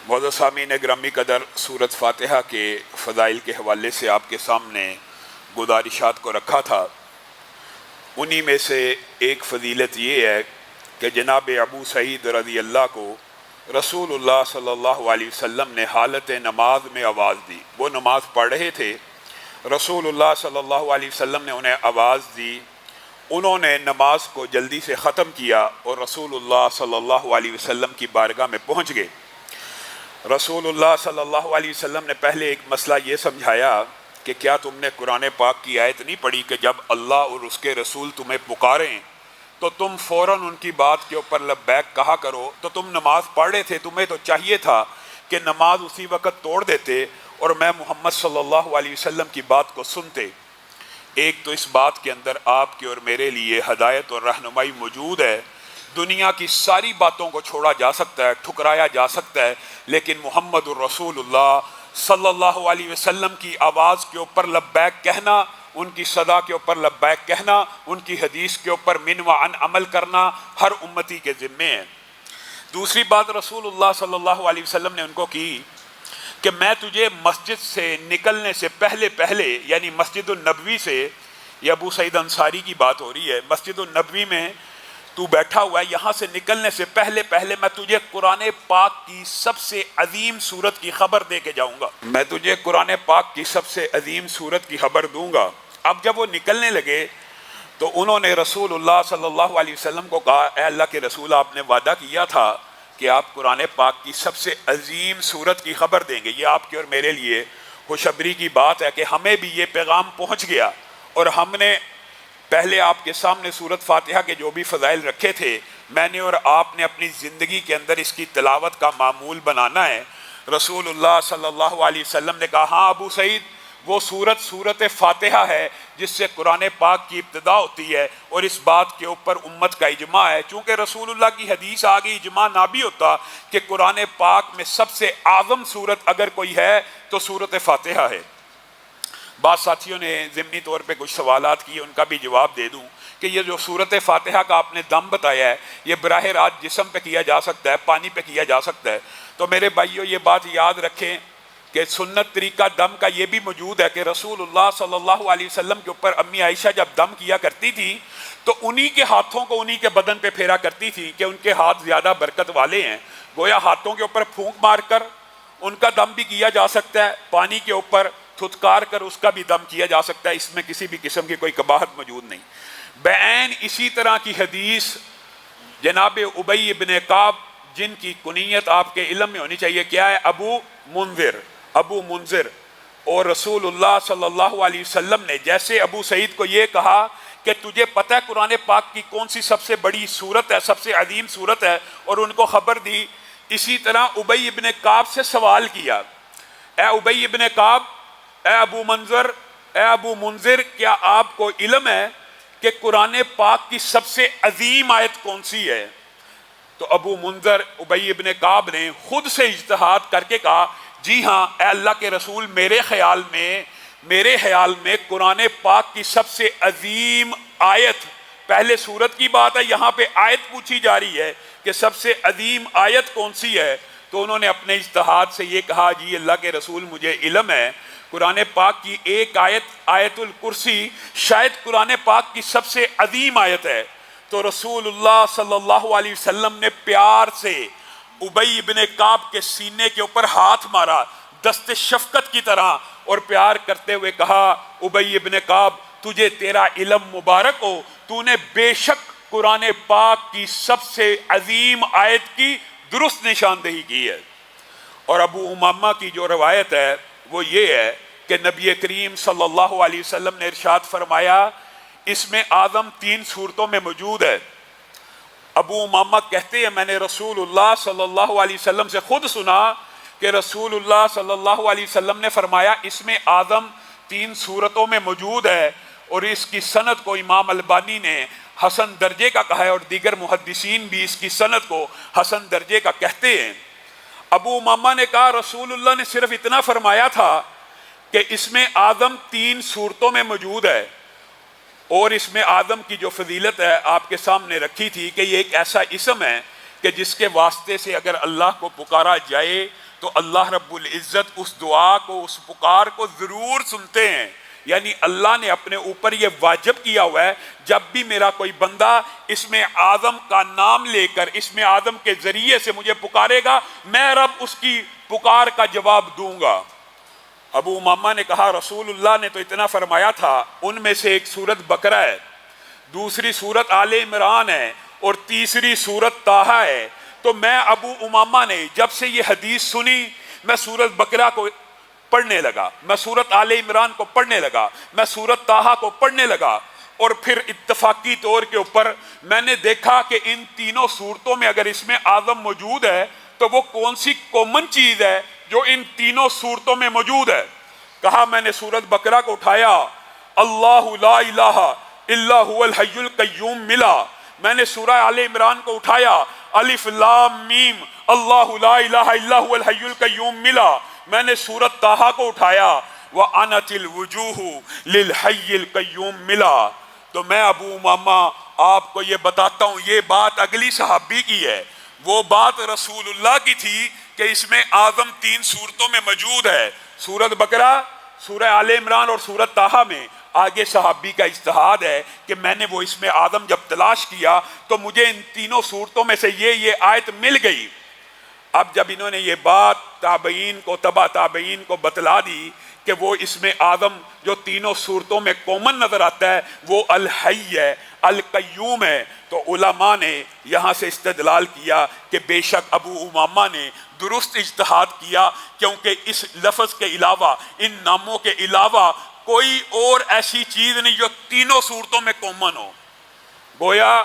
معزز سامعین گرامی قدر، سورۃ فاتحہ کے فضائل کے حوالے سے آپ کے سامنے گزارشات کو رکھا تھا۔ انہی میں سے ایک فضیلت یہ ہے کہ جناب ابو سعید رضی اللہ کو رسول اللہ صلی اللہ علیہ وسلم نے حالت نماز میں آواز دی۔ وہ نماز پڑھ رہے تھے، رسول اللہ صلی اللہ علیہ وسلم نے انہیں آواز دی، انہوں نے نماز کو جلدی سے ختم کیا اور رسول اللہ صلی اللہ علیہ وسلم کی بارگاہ میں پہنچ گئے۔ رسول اللہ صلی اللہ علیہ وسلم نے پہلے ایک مسئلہ یہ سمجھایا کہ کیا تم نے قرآن پاک کی آیت نہیں پڑھی کہ جب اللہ اور اس کے رسول تمہیں پکاریں تو تم فوراً ان کی بات کے اوپر لبیک کہا کرو؟ تو تم نماز پڑھ رہے تھے، تمہیں تو چاہیے تھا کہ نماز اسی وقت توڑ دیتے اور میں محمد صلی اللہ علیہ وسلم کی بات کو سنتے۔ ایک تو اس بات کے اندر آپ کے اور میرے لیے ہدایت اور رہنمائی موجود ہے۔ دنیا کی ساری باتوں کو چھوڑا جا سکتا ہے، ٹھکرایا جا سکتا ہے، لیکن محمد الرسول اللہ صلی اللہ علیہ وسلم کی آواز کے اوپر لبیک کہنا، ان کی صدا کے اوپر لبیک کہنا، ان کی حدیث کے اوپر من و عن عمل کرنا ہر امتی کے ذمے ہے۔ دوسری بات رسول اللہ صلی اللہ علیہ وسلم نے ان کو کی کہ میں تجھے مسجد سے نکلنے سے پہلے یعنی مسجد النبوی سے، یہ ابو سعید انصاری کی بات ہو رہی ہے، مسجد النبوی میں تو بیٹھا ہوا ہے، یہاں سے نکلنے سے پہلے میں تجھے قرآن پاک کی سب سے عظیم سورت کی خبر دے کے جاؤں گا۔ میں تجھے قرآن پاک کی سب سے عظیم سورت کی خبر دوں گا۔ اب جب وہ نکلنے لگے تو انہوں نے رسول اللہ صلی اللہ علیہ وسلم کو کہا، اے اللہ کے رسول، آپ نے وعدہ کیا تھا کہ آپ قرآن پاک کی سب سے عظیم سورت کی خبر دیں گے۔ یہ آپ کے اور میرے لیے خوشخبری کی بات ہے کہ ہمیں بھی یہ پیغام پہنچ گیا، اور ہم نے پہلے آپ کے سامنے سورۃ فاتحہ کے جو بھی فضائل رکھے تھے، میں نے اور آپ نے اپنی زندگی کے اندر اس کی تلاوت کا معمول بنانا ہے۔ رسول اللہ صلی اللہ علیہ وسلم نے کہا، ہاں ابو سعید، وہ سورۃ فاتحہ ہے جس سے قرآن پاک کی ابتدا ہوتی ہے، اور اس بات کے اوپر امت کا اجماع ہے۔ چونکہ رسول اللہ کی حدیث آ گئی، اجماع نہ بھی ہوتا کہ قرآن پاک میں سب سے اعظم سورت اگر کوئی ہے تو سورۃ فاتحہ ہے۔ بعض ساتھیوں نے ضمنی طور پہ کچھ سوالات کیے، ان کا بھی جواب دے دوں کہ یہ جو سورۃ فاتحہ کا آپ نے دم بتایا ہے، یہ براہ راست جسم پہ کیا جا سکتا ہے، پانی پہ کیا جا سکتا ہے۔ تو میرے بھائیوں، یہ بات یاد رکھیں کہ سنت طریقہ دم کا یہ بھی موجود ہے کہ رسول اللہ صلی اللہ علیہ وسلم کے اوپر امی عائشہ جب دم کیا کرتی تھی تو انہی کے ہاتھوں کو انہی کے بدن پہ پھیرا کرتی تھی کہ ان کے ہاتھ زیادہ برکت والے ہیں۔ گویا ہاتھوں کے اوپر پھونک مار کر ان کا دم بھی کیا جا سکتا ہے، پانی کے اوپر تھتکار کر اس کا بھی دم کیا جا سکتا ہے، اس میں کسی بھی قسم کی کوئی قباحت موجود نہیں۔ بعین اسی طرح کی حدیث جناب ابی ابن کعب، جن کی کنیت آپ کے علم میں ہونی چاہیے، کیا ہے؟ ابو منذر، اور رسول اللہ صلی اللہ علیہ وسلم نے جیسے ابو سعید کو یہ کہا کہ تجھے پتہ ہے قرآن پاک کی کون سی سب سے بڑی سورت ہے، سب سے عظیم سورت ہے، اور ان کو خبر دی، اسی طرح ابی ابن کعب سے سوال کیا، اے ابی ابن کعب، اے ابو منذر، کیا آپ کو علم ہے کہ قرآن پاک کی سب سے عظیم آیت کون سی ہے؟ تو ابو منذر ابی ابن کعب نے خود سے اجتہاد کر کے کہا، جی ہاں اے اللہ کے رسول، میرے خیال میں قرآن پاک کی سب سے عظیم آیت، پہلے سورت کی بات ہے، یہاں پہ آیت پوچھی جا رہی ہے کہ سب سے عظیم آیت کون سی ہے؟ تو انہوں نے اپنے اجتہاد سے یہ کہا، جی اللہ کے رسول، مجھے علم ہے قرآن پاک کی ایک آیت، آیت الکرسی، شاید قرآن پاک کی سب سے عظیم آیت ہے۔ تو رسول اللہ صلی اللہ علیہ وسلم نے پیار سے ابی ابن کعب کے سینے کے اوپر ہاتھ مارا دست شفقت کی طرح، اور پیار کرتے ہوئے کہا، ابی ابن کعب، تجھے تیرا علم مبارک ہو، تو نے بے شک قرآن پاک کی سب سے عظیم آیت کی درست نشاندہی کی ہے۔ اور ابو امامہ کی جو روایت ہے وہ یہ ہے کہ نبی کریم صلی اللہ علیہ وسلم نے ارشاد فرمایا، اس میں اعظم 3 صورتوں میں موجود ہے۔ ابو امامہ کہتے ہیں، میں نے رسول اللہ صلی اللہ علیہ وسلم سے خود سنا کہ رسول اللہ صلی اللہ علیہ وسلم نے فرمایا، اس میں اعظم 3 صورتوں میں موجود ہے، اور اس کی سند کو امام البانی نے حسن درجے کا کہا ہے، اور دیگر محدثین بھی اس کی سند کو حسن درجے کا کہتے ہیں۔ ابو امامہ نے کہا، رسول اللہ نے صرف اتنا فرمایا تھا کہ اس میں اعظم 3 صورتوں میں موجود ہے، اور اس میں اعظم کی جو فضیلت ہے آپ کے سامنے رکھی تھی کہ یہ ایک ایسا اسم ہے کہ جس کے واسطے سے اگر اللہ کو پکارا جائے تو اللہ رب العزت اس دعا کو، اس پکار کو ضرور سنتے ہیں. یعنی اللہ نے اپنے اوپر یہ واجب کیا ہوا ہے، جب بھی میرا کوئی بندہ اس میں اعظم کا نام لے کر، اس میں اعظم کے ذریعے سے مجھے پکارے گا، میں رب اس کی پکار کا جواب دوں گا. ابو امامہ نے کہا رسول اللہ نے تو اتنا فرمایا تھا، ان میں سے ایک سورت بقرہ ہے، دوسری سورت آل عمران ہے، اور تیسری سورت طٰہٰ ہے. تو میں ابو امامہ نے جب سے یہ حدیث سنی، میں سورت بقرہ کو پڑھنے لگا، میں سورت آل عمران کو پڑھنے لگا، میں سورت طٰہٰ کو پڑھنے لگا، اور پھر اتفاقی طور کے اوپر میں نے دیکھا کہ ان تینوں صورتوں میں اگر اس میں اعظم موجود ہے تو وہ کون سی کامن چیز ہے جو ان تینوں صورتوں میں موجود ہے. کہا میں نے سورت بقرہ کو اٹھایا، اللہ لا الہ الا هو الحی القیوم ملا. میں نے سورہ آل عمران کو اٹھایا، الف لام میم اللہ لا الہ الا هو الحی القیوم ملا. میں نے سورت طٰہٰ کو اٹھایا، وَأَنَتِ الْوُجُوهُ لِلْحَيِّ الْقَيُّومِ ملا. تو میں ابو امامہ آپ کو یہ بتاتا ہوں، یہ بات اگلی صحابی کی ہے، وہ بات رسول اللہ کی تھی کہ اس میں اعظم تین صورتوں میں موجود ہے، سورت بقرہ، سورہ آل عمران اور سورت طٰہٰ میں. آگے صحابی کا اجتہاد ہے کہ میں نے وہ اس میں اعظم جب تلاش کیا تو مجھے ان تینوں صورتوں میں سے یہ آیت مل گئی. اب جب انہوں نے یہ بات تابعین کو، تبع تابعین کو بتلا دی کہ وہ اس میں اعظم جو تینوں صورتوں میں کامن نظر آتا ہے وہ الحی ہے، القیوم ہے، تو علماء نے یہاں سے استدلال کیا کہ بے شک ابو امامہ نے درست اجتہاد کیا، کیونکہ اس لفظ کے علاوہ، ان ناموں کے علاوہ کوئی اور ایسی چیز نہیں جو تینوں صورتوں میں کامن ہو. گویا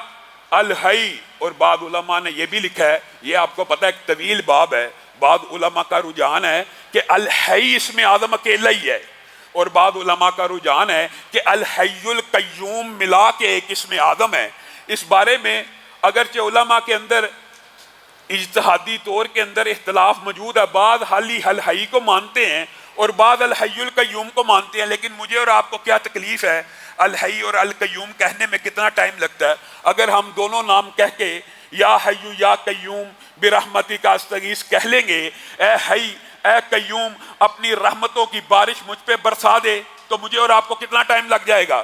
الحی، اور بعض علماء نے یہ بھی لکھا ہے، یہ آپ کو پتہ ہے ایک طویل باب ہے، بعض علماء کا رجحان ہے کہ الحی اس میں اعظم اکیلا ہی ہے، اور بعض علماء کا رجحان ہے کہ الحی القیوم ملا کے ایک اس میں اعظم ہے. اس بارے میں اگرچہ علماء کے اندر اجتہادی طور کے اندر اختلاف موجود ہے، بعض الحی کو مانتے ہیں اور بعض الحی القیوم کو مانتے ہیں، لیکن مجھے اور آپ کو کیا تکلیف ہے الحی اور القیوم کہنے میں کتنا ٹائم لگتا ہے. اگر ہم دونوں نام کہہ کے یا حی یا قیوم برحمتک استغیث کہہ لیں گے، اے حی اے قیوم اپنی رحمتوں کی بارش مجھ پہ برسا دے، تو مجھے اور آپ کو کتنا ٹائم لگ جائے گا.